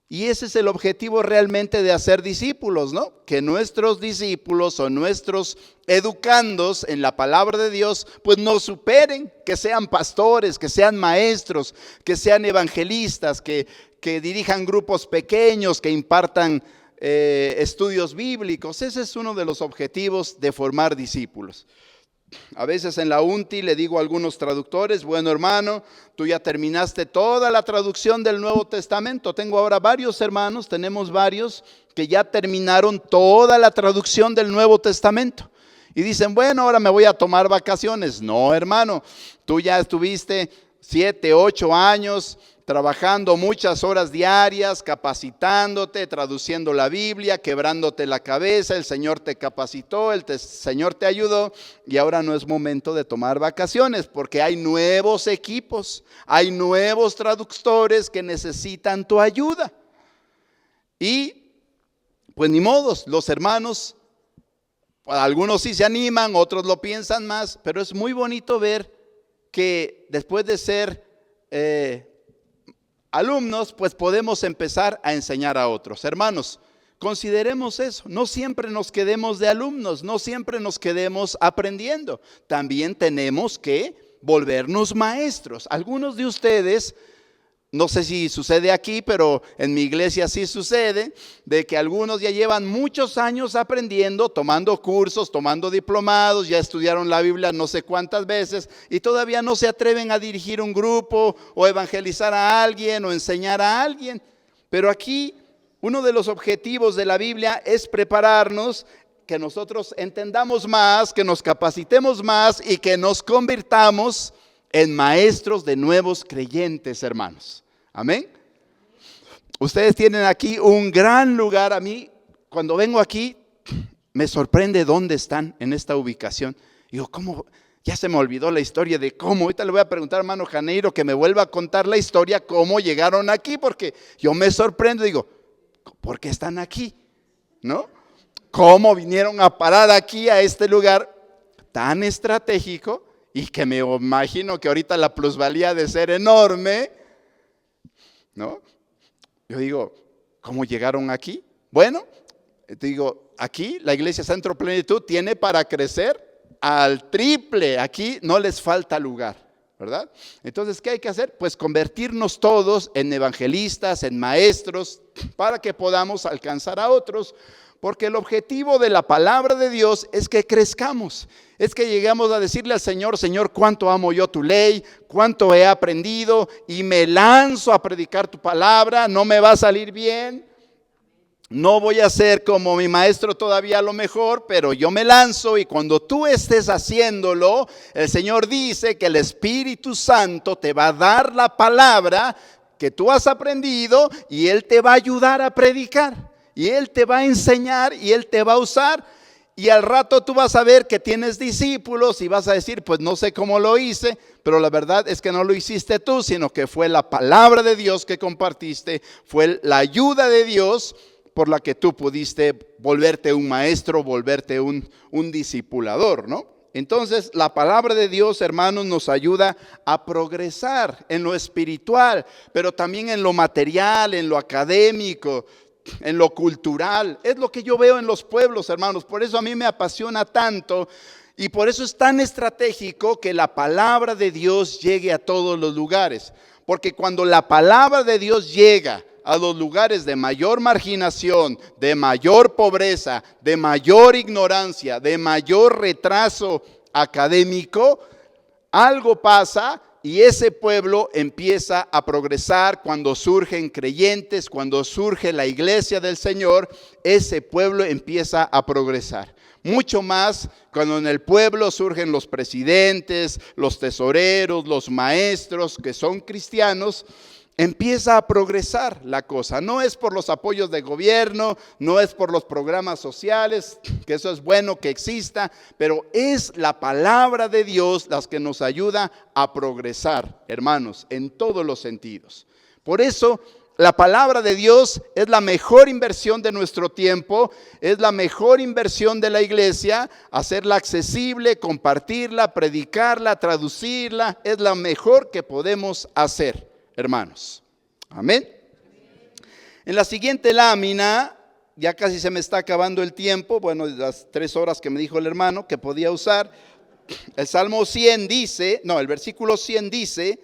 S2: Y ese es el objetivo realmente de hacer discípulos, ¿no? Que nuestros discípulos o nuestros educandos en la palabra de Dios pues nos superen, que sean pastores, que sean maestros, que sean evangelistas, que dirijan grupos pequeños, que impartan estudios bíblicos. Ese es uno de los objetivos de formar discípulos. A veces en la UNTI le digo a algunos traductores, bueno hermano, tú ya terminaste toda la traducción del Nuevo Testamento. Tengo ahora varios hermanos, tenemos varios que ya terminaron toda la traducción del Nuevo Testamento. Y dicen, bueno, ahora me voy a tomar vacaciones. No, hermano, tú ya estuviste 7, 8 años trabajando muchas horas diarias, capacitándote, traduciendo la Biblia, quebrándote la cabeza. El Señor te capacitó, Señor te ayudó, y ahora no es momento de tomar vacaciones, porque hay nuevos equipos, hay nuevos traductores que necesitan tu ayuda. Y pues ni modos, los hermanos, algunos sí se animan, otros lo piensan más, pero es muy bonito ver que después de ser alumnos, pues podemos empezar a enseñar a otros. Hermanos, consideremos eso, no siempre nos quedemos de alumnos, no siempre nos quedemos aprendiendo. También tenemos que volvernos maestros. Algunos de ustedes, no sé si sucede aquí, pero en mi iglesia sí sucede, de que algunos ya llevan muchos años aprendiendo, tomando cursos, tomando diplomados, ya estudiaron la Biblia no sé cuántas veces y todavía no se atreven a dirigir un grupo o evangelizar a alguien o enseñar a alguien. Pero aquí uno de los objetivos de la Biblia es prepararnos, que nosotros entendamos más, que nos capacitemos más y que nos convirtamos en maestros de nuevos creyentes, hermanos. Amén. Ustedes tienen aquí un gran lugar. A mí, cuando vengo aquí, me sorprende dónde están en esta ubicación. Digo, ¿cómo? Ya se me olvidó la historia de cómo. Ahorita le voy a preguntar a hermano Janeiro que me vuelva a contar la historia, cómo llegaron aquí, porque yo me sorprendo. Digo, ¿por qué están aquí? ¿No? ¿Cómo vinieron a parar aquí a este lugar tan estratégico? Y que me imagino que ahorita la plusvalía de ser enorme, ¿no? Yo digo, ¿cómo llegaron aquí? Bueno, te digo, aquí la Iglesia Centro Plenitud tiene para crecer al triple. Aquí no les falta lugar, ¿verdad? Entonces, ¿qué hay que hacer? Pues convertirnos todos en evangelistas, en maestros, para que podamos alcanzar a otros. Porque el objetivo de la palabra de Dios es que crezcamos, es que lleguemos a decirle al Señor, Señor, cuánto amo yo tu ley, cuánto he aprendido y me lanzo a predicar tu palabra. No me va a salir bien, no voy a ser como mi maestro todavía a lo mejor, pero yo me lanzo, y cuando tú estés haciéndolo, el Señor dice que el Espíritu Santo te va a dar la palabra que tú has aprendido y Él te va a ayudar a predicar. Y Él te va a enseñar y Él te va a usar, y al rato tú vas a ver que tienes discípulos y vas a decir, pues no sé cómo lo hice, pero la verdad es que no lo hiciste tú, sino que fue la palabra de Dios que compartiste, fue la ayuda de Dios por la que tú pudiste volverte un maestro, volverte un discipulador, ¿no? Entonces la palabra de Dios, hermanos, nos ayuda a progresar en lo espiritual, pero también en lo material, en lo académico, en lo cultural. Es lo que yo veo en los pueblos, hermanos. Por eso a mí me apasiona tanto y por eso es tan estratégico que la palabra de Dios llegue a todos los lugares. Porque cuando la palabra de Dios llega a los lugares de mayor marginación, de mayor pobreza, de mayor ignorancia, de mayor retraso académico, algo pasa. Y ese pueblo empieza a progresar. Cuando surgen creyentes, cuando surge la iglesia del Señor, ese pueblo empieza a progresar. Mucho más cuando en el pueblo surgen los presidentes, los tesoreros, los maestros que son cristianos, empieza a progresar la cosa. No es por los apoyos de gobierno, no es por los programas sociales, que eso es bueno que exista, pero es la palabra de Dios la que nos ayuda a progresar, hermanos, en todos los sentidos. Por eso la palabra de Dios es la mejor inversión de nuestro tiempo, es la mejor inversión de la iglesia. Hacerla accesible, compartirla, predicarla, traducirla, es la mejor que podemos hacer, hermanos. Amén. En la siguiente lámina, ya casi se me está acabando el tiempo, bueno, las 3 horas que me dijo el hermano que podía usar. El Salmo 100 dice, el versículo 100 dice: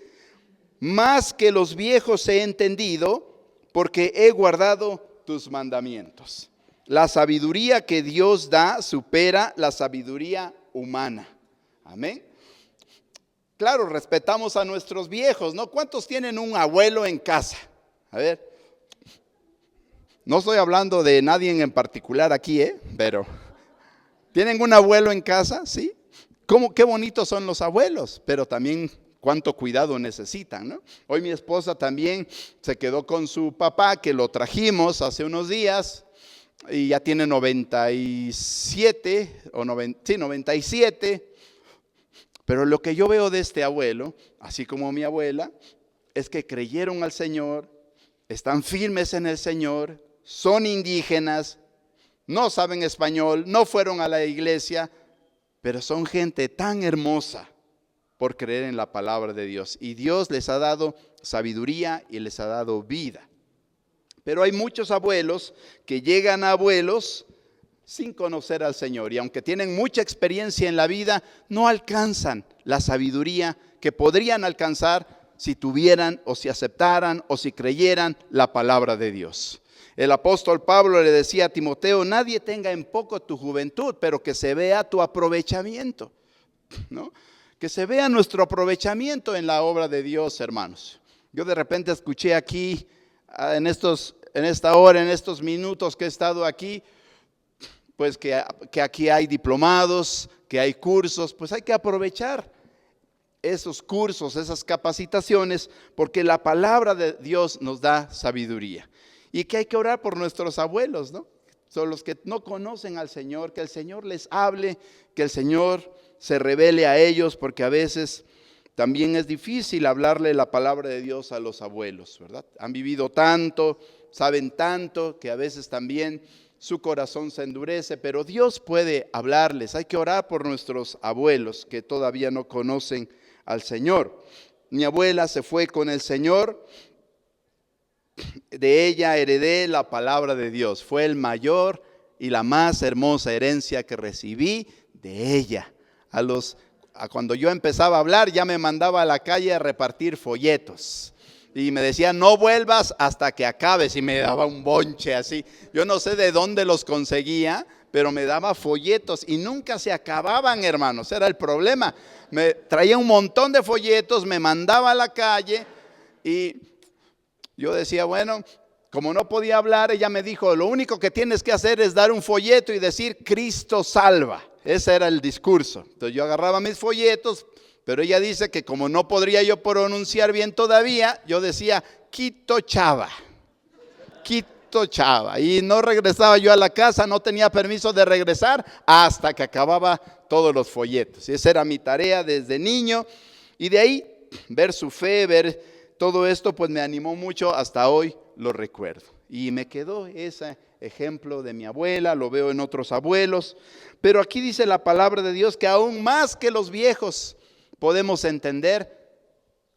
S2: más que los viejos he entendido, porque he guardado tus mandamientos. La sabiduría que Dios da supera la sabiduría humana. Amén. Claro, respetamos a nuestros viejos, ¿no? ¿Cuántos tienen un abuelo en casa? A ver. No estoy hablando de nadie en particular aquí, pero ¿tienen un abuelo en casa? Sí. Qué bonitos son los abuelos, pero también cuánto cuidado necesitan, ¿no? Hoy mi esposa también se quedó con su papá, que lo trajimos hace unos días y ya tiene 97 97. Pero lo que yo veo de este abuelo, así como mi abuela, es que creyeron al Señor, están firmes en el Señor, son indígenas, no saben español, no fueron a la iglesia, pero son gente tan hermosa por creer en la palabra de Dios. Y Dios les ha dado sabiduría y les ha dado vida. Pero hay muchos abuelos que llegan a abuelos sin conocer al Señor. Y aunque tienen mucha experiencia en la vida, no alcanzan la sabiduría que podrían alcanzar si tuvieran o si aceptaran o si creyeran la palabra de Dios. El apóstol Pablo le decía a Timoteo: nadie tenga en poco tu juventud, pero que se vea tu aprovechamiento, ¿no? Que se vea nuestro aprovechamiento en la obra de Dios, hermanos. Yo de repente escuché aquí, en esta hora, en estos minutos que he estado aquí, pues que aquí hay diplomados, que hay cursos, pues hay que aprovechar esos cursos, esas capacitaciones, porque la palabra de Dios nos da sabiduría. Y que hay que orar por nuestros abuelos, ¿no? Son los que no conocen al Señor, que el Señor les hable, que el Señor se revele a ellos, porque a veces también es difícil hablarle la palabra de Dios a los abuelos, ¿verdad? Han vivido tanto, saben tanto, que a veces también su corazón se endurece, pero Dios puede hablarles. Hay que orar por nuestros abuelos que todavía no conocen al Señor. Mi abuela se fue con el Señor. De ella heredé la palabra de Dios. Fue el mayor y la más hermosa herencia que recibí de ella. Cuando yo empezaba a hablar, ya me mandaba a la calle a repartir folletos. Y me decía: no vuelvas hasta que acabes. Y me daba un bonche así. Yo no sé de dónde los conseguía, pero me daba folletos y nunca se acababan, hermanos. Era el problema. Me traía un montón de folletos, me mandaba a la calle y yo decía, bueno, como no podía hablar, ella me dijo: lo único que tienes que hacer es dar un folleto y decir Cristo salva. Ese era el discurso. Entonces yo agarraba mis folletos, pero ella dice que como no podría yo pronunciar bien todavía, yo decía Quito Chava. Quito Chava. Y no regresaba yo a la casa, no tenía permiso de regresar hasta que acababa todos los folletos. Y esa era mi tarea desde niño. Y de ahí ver su fe, ver todo esto, pues me animó mucho, hasta hoy lo recuerdo. Y me quedó ese ejemplo de mi abuela, lo veo en otros abuelos. Pero aquí dice la palabra de Dios que aún más que los viejos podemos entender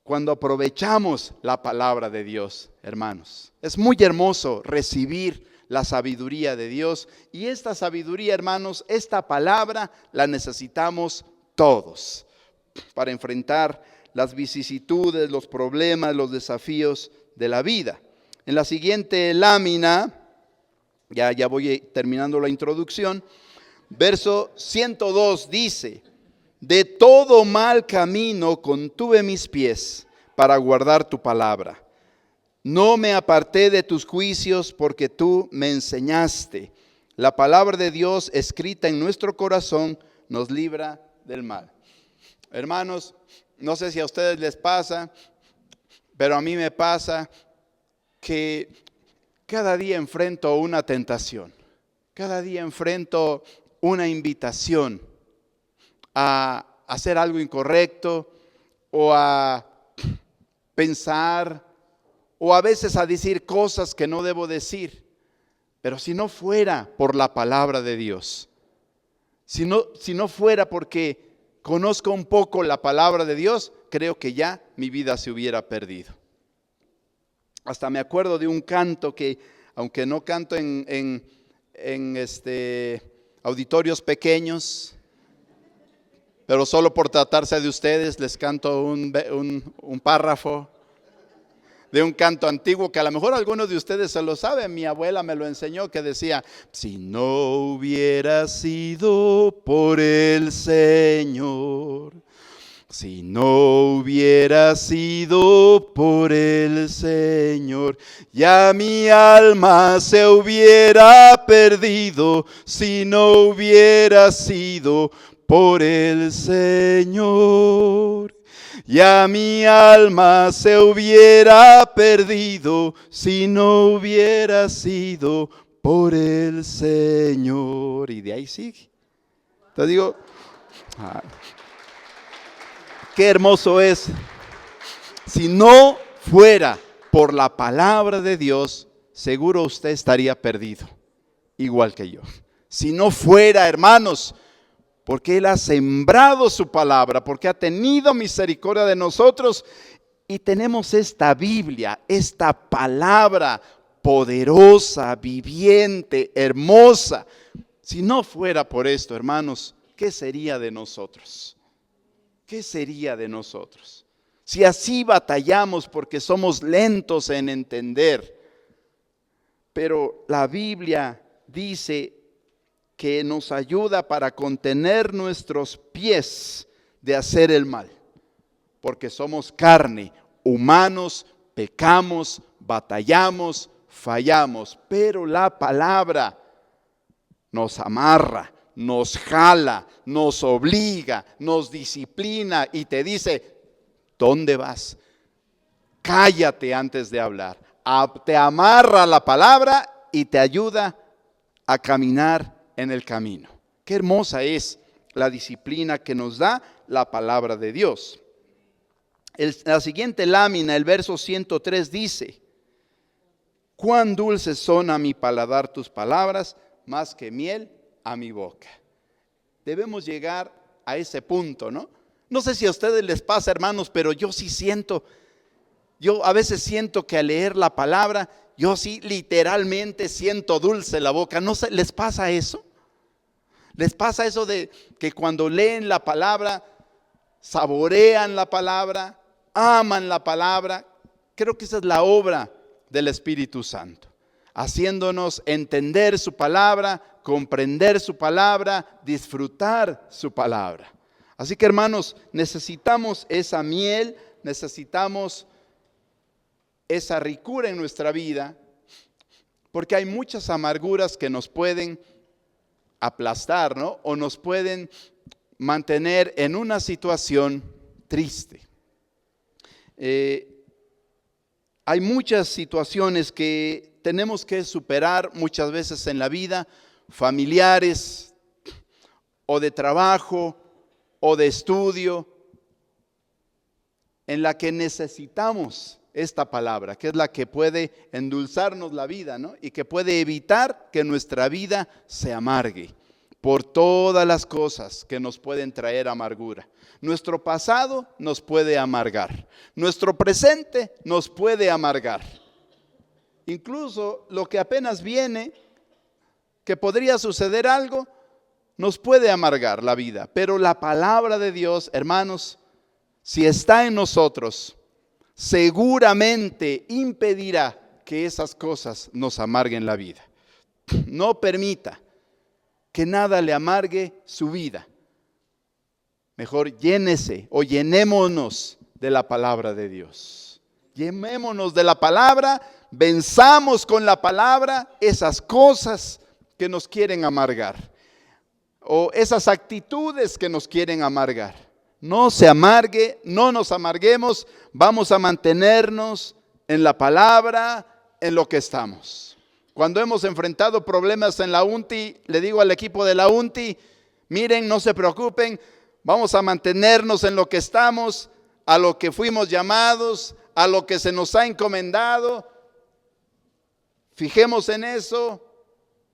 S2: cuando aprovechamos la palabra de Dios, hermanos. Es muy hermoso recibir la sabiduría de Dios. Y esta sabiduría, hermanos, esta palabra la necesitamos todos para enfrentar las vicisitudes, los problemas, los desafíos de la vida. En la siguiente lámina, ya voy terminando la introducción, verso 102 dice: de todo mal camino contuve mis pies para guardar tu palabra. No me aparté de tus juicios porque tú me enseñaste. La palabra de Dios escrita en nuestro corazón nos libra del mal. Hermanos, no sé si a ustedes les pasa, pero a mí me pasa que cada día enfrento una tentación. Cada día enfrento una invitación a hacer algo incorrecto o a pensar o a veces a decir cosas que no debo decir. Pero si no fuera por la palabra de Dios, si no fuera porque conozco un poco la palabra de Dios, creo que ya mi vida se hubiera perdido. Hasta me acuerdo de un canto que, aunque no canto en auditorios pequeños, pero solo por tratarse de ustedes les canto un párrafo. de un canto antiguo que a lo mejor algunos de ustedes se lo saben. Mi abuela me lo enseñó, que decía: si no hubiera sido por el Señor, si no hubiera sido por el Señor, ya mi alma se hubiera perdido. Si no hubiera sido por el Señor, ya mi alma se hubiera perdido. Si no hubiera sido por el Señor. Y de ahí sigue. Te digo, qué hermoso es. Si no fuera por la palabra de Dios, seguro usted estaría perdido, igual que yo. Si no fuera, hermanos, porque Él ha sembrado su palabra, porque ha tenido misericordia de nosotros, y tenemos esta Biblia, esta palabra poderosa, viviente, hermosa. Si no fuera por esto, hermanos, ¿qué sería de nosotros? ¿Qué sería de nosotros? Si así batallamos porque somos lentos en entender. Pero la Biblia dice que nos ayuda para contener nuestros pies de hacer el mal. Porque somos carne, humanos, pecamos, batallamos, fallamos. Pero la palabra nos amarra, nos jala, nos obliga, nos disciplina y te dice: ¿dónde vas? Cállate antes de hablar. Te amarra la palabra y te ayuda a caminar en el camino. Qué hermosa es la disciplina que nos da la palabra de Dios. La siguiente lámina, el verso 103 dice: cuán dulces son a mi paladar tus palabras, más que miel a mi boca. Debemos llegar a ese punto, ¿no? No sé si a ustedes les pasa, hermanos, pero yo sí siento, yo a veces siento que al leer la palabra, yo sí literalmente siento dulce la boca. ¿No sé, les pasa eso? ¿Les pasa eso de que cuando leen la palabra, saborean la palabra, aman la palabra? Creo que esa es la obra del Espíritu Santo, haciéndonos entender su palabra, comprender su palabra, disfrutar su palabra. Así que, hermanos, necesitamos esa miel, necesitamos esa ricura en nuestra vida, porque hay muchas amarguras que nos pueden aplastar, ¿no? O nos pueden mantener en una situación triste. Hay muchas situaciones que tenemos que superar muchas veces en la vida, familiares, o de trabajo, o de estudio, en la que necesitamos esta palabra, que es la que puede endulzarnos la vida, ¿no? Y que puede evitar que nuestra vida se amargue por todas las cosas que nos pueden traer amargura. Nuestro pasado nos puede amargar, nuestro presente nos puede amargar. Incluso lo que apenas viene, que podría suceder algo, nos puede amargar la vida. Pero la palabra de Dios, hermanos, si está en nosotros, seguramente impedirá que esas cosas nos amarguen la vida. No permita que nada le amargue su vida. Mejor llénese o llenémonos de la palabra de Dios. Llenémonos de la palabra, venzamos con la palabra esas cosas que nos quieren amargar o esas actitudes que nos quieren amargar. No se amargue, no nos amarguemos, vamos a mantenernos en la palabra, en lo que estamos. Cuando hemos enfrentado problemas en la UNTI, le digo al equipo de la UNTI: miren, no se preocupen, vamos a mantenernos en lo que estamos, a lo que fuimos llamados, a lo que se nos ha encomendado. Fijemos en eso,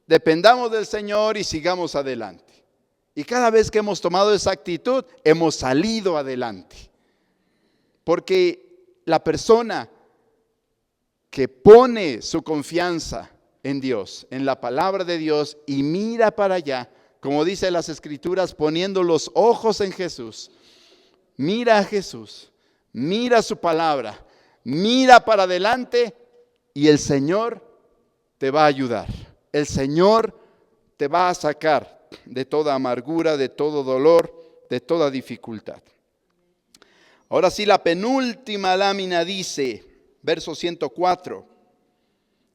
S2: dependamos del Señor y sigamos adelante. Y cada vez que hemos tomado esa actitud, hemos salido adelante. Porque la persona que pone su confianza en Dios, en la palabra de Dios, y mira para allá, como dice las Escrituras, poniendo los ojos en Jesús, mira a Jesús, mira su palabra, mira para adelante y el Señor te va a ayudar. El Señor te va a sacar de toda amargura, de todo dolor, de toda dificultad. Ahora sí, la penúltima lámina dice, verso 104,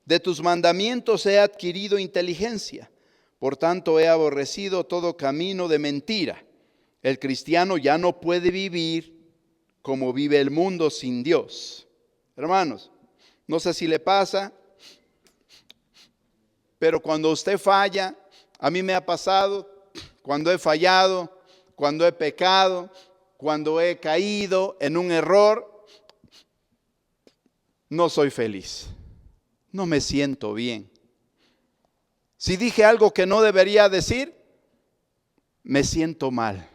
S2: de tus mandamientos he adquirido inteligencia, por tanto he aborrecido todo camino de mentira. El cristiano ya no puede vivir como vive el mundo sin Dios. Hermanos, no sé si le pasa, pero cuando usted falla, a mí me ha pasado, cuando he fallado, cuando he pecado, cuando he caído en un error, no soy feliz, no me siento bien. Si dije algo que no debería decir, me siento mal.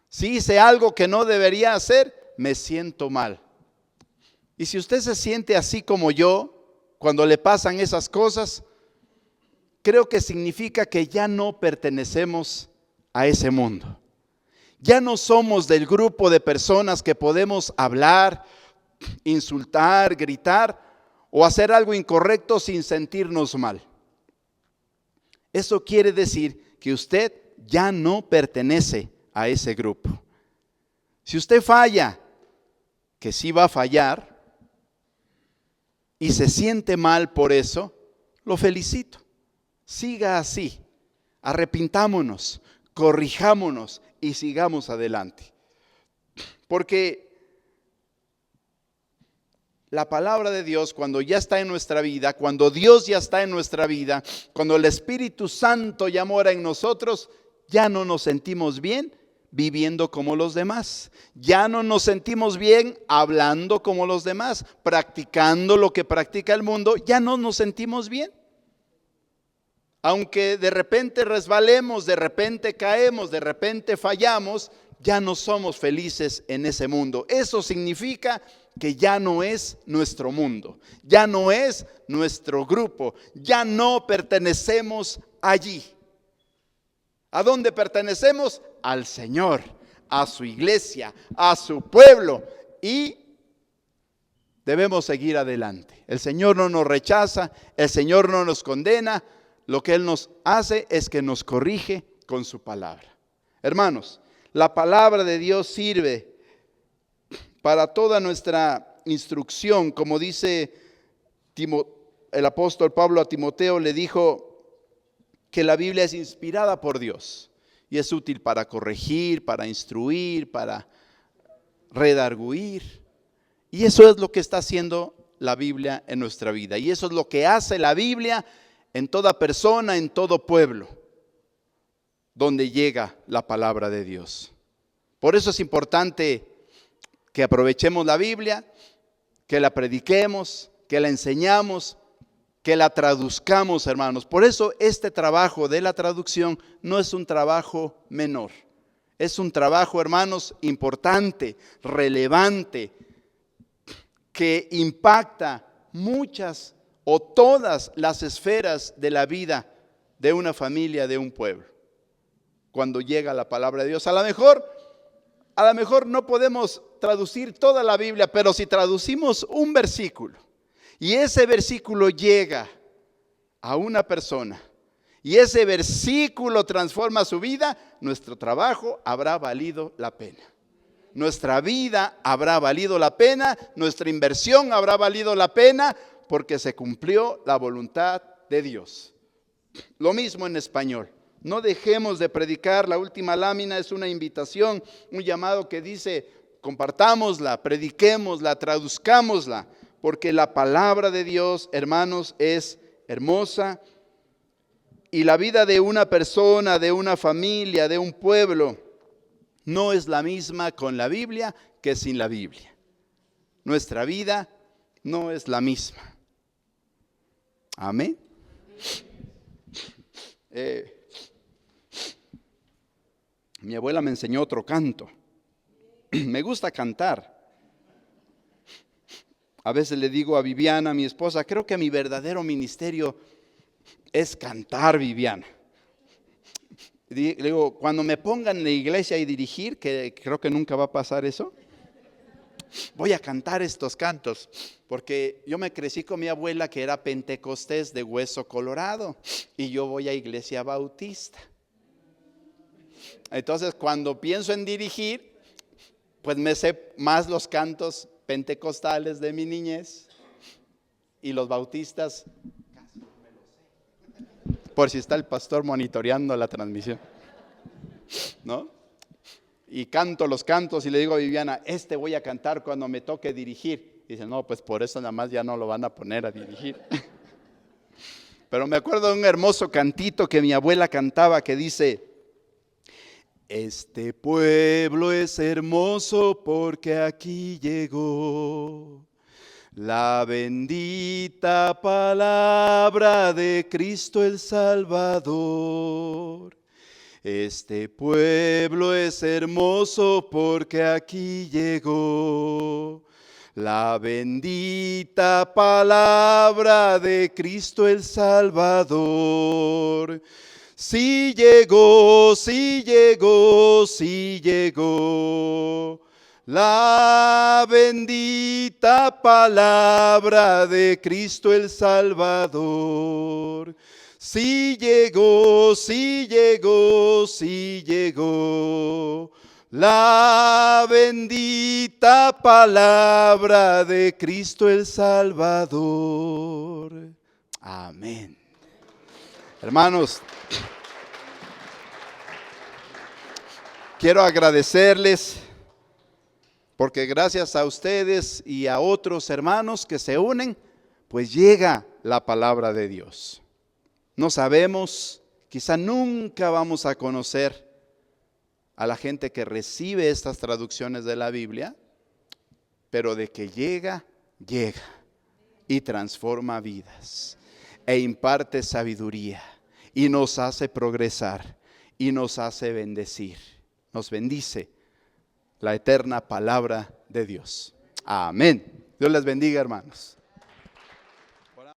S2: Si hice algo que no debería hacer, me siento mal. Y si usted se siente así como yo, cuando le pasan esas cosas, creo que significa que ya no pertenecemos a ese mundo. Ya no somos del grupo de personas que podemos hablar, insultar, gritar o hacer algo incorrecto sin sentirnos mal. Eso quiere decir que usted ya no pertenece a ese grupo. Si usted falla, que sí va a fallar, y se siente mal por eso, lo felicito. Siga así, arrepintámonos, corrijámonos y sigamos adelante. Porque la palabra de Dios, cuando ya está en nuestra vida, cuando Dios ya está en nuestra vida, cuando el Espíritu Santo ya mora en nosotros, ya no nos sentimos bien viviendo como los demás. Ya no nos sentimos bien hablando como los demás, practicando lo que practica el mundo, ya no nos sentimos bien. Aunque de repente resbalemos, de repente caemos, de repente fallamos, ya no somos felices en ese mundo. Eso significa que ya no es nuestro mundo, ya no es nuestro grupo, ya no pertenecemos allí. ¿A dónde pertenecemos? Al Señor, a su iglesia, a su pueblo, y debemos seguir adelante. El Señor no nos rechaza, el Señor no nos condena. Lo que Él nos hace es que nos corrige con su palabra. Hermanos, la palabra de Dios sirve para toda nuestra instrucción. Como dice el apóstol Pablo a Timoteo, le dijo que la Biblia es inspirada por Dios y es útil para corregir, para instruir, para redarguir. Y eso es lo que está haciendo la Biblia en nuestra vida. Y eso es lo que hace la Biblia en toda persona, en todo pueblo, donde llega la palabra de Dios. Por eso es importante que aprovechemos la Biblia, que la prediquemos, que la enseñamos, que la traduzcamos, hermanos. Por eso este trabajo de la traducción no es un trabajo menor. Es un trabajo, hermanos, importante, relevante, que impacta muchas o todas las esferas de la vida de una familia, de un pueblo. Cuando llega la palabra de Dios, a lo mejor no podemos traducir toda la Biblia, pero si traducimos un versículo y ese versículo llega a una persona y ese versículo transforma su vida, nuestro trabajo habrá valido la pena. Nuestra vida habrá valido la pena, nuestra inversión habrá valido la pena, porque se cumplió la voluntad de Dios. Lo mismo en español. No dejemos de predicar. La última lámina es una invitación, un llamado que dice: compartámosla, prediquémosla, traduzcámosla, porque la palabra de Dios, hermanos, es hermosa. Y la vida de una persona, de una familia, de un pueblo, no es la misma con la Biblia que sin la Biblia. Nuestra vida no es la misma. Amén. Mi abuela me enseñó otro canto. Me gusta cantar. A veces le digo a Viviana, mi esposa, creo que mi verdadero ministerio es cantar, Viviana. Le digo, cuando me pongan en la iglesia y dirigir, que creo que nunca va a pasar eso, voy a cantar estos cantos, porque yo me crecí con mi abuela que era pentecostés de Hueso Colorado y yo voy a iglesia bautista. Entonces cuando pienso en dirigir, pues me sé más los cantos pentecostales de mi niñez y los bautistas casi no me los sé. Por si está el pastor monitoreando la transmisión, ¿no? Y canto los cantos y le digo a Viviana, voy a cantar cuando me toque dirigir. Dice, no, pues por eso nada más ya no lo van a poner a dirigir. Pero me acuerdo de un hermoso cantito que mi abuela cantaba que dice, este pueblo es hermoso porque aquí llegó la bendita palabra de Cristo el Salvador. Este pueblo es hermoso porque aquí llegó la bendita palabra de Cristo el Salvador. Sí llegó, sí llegó, sí llegó la bendita palabra de Cristo el Salvador. Sí llegó, sí llegó, sí llegó la bendita palabra de Cristo el Salvador. Amén. Hermanos, quiero agradecerles porque gracias a ustedes y a otros hermanos que se unen, pues llega la palabra de Dios. No sabemos, quizá nunca vamos a conocer a la gente que recibe estas traducciones de la Biblia, pero de que llega, llega y transforma vidas e imparte sabiduría y nos hace progresar y nos hace bendecir. Nos bendice la eterna palabra de Dios. Amén. Dios les bendiga, hermanos.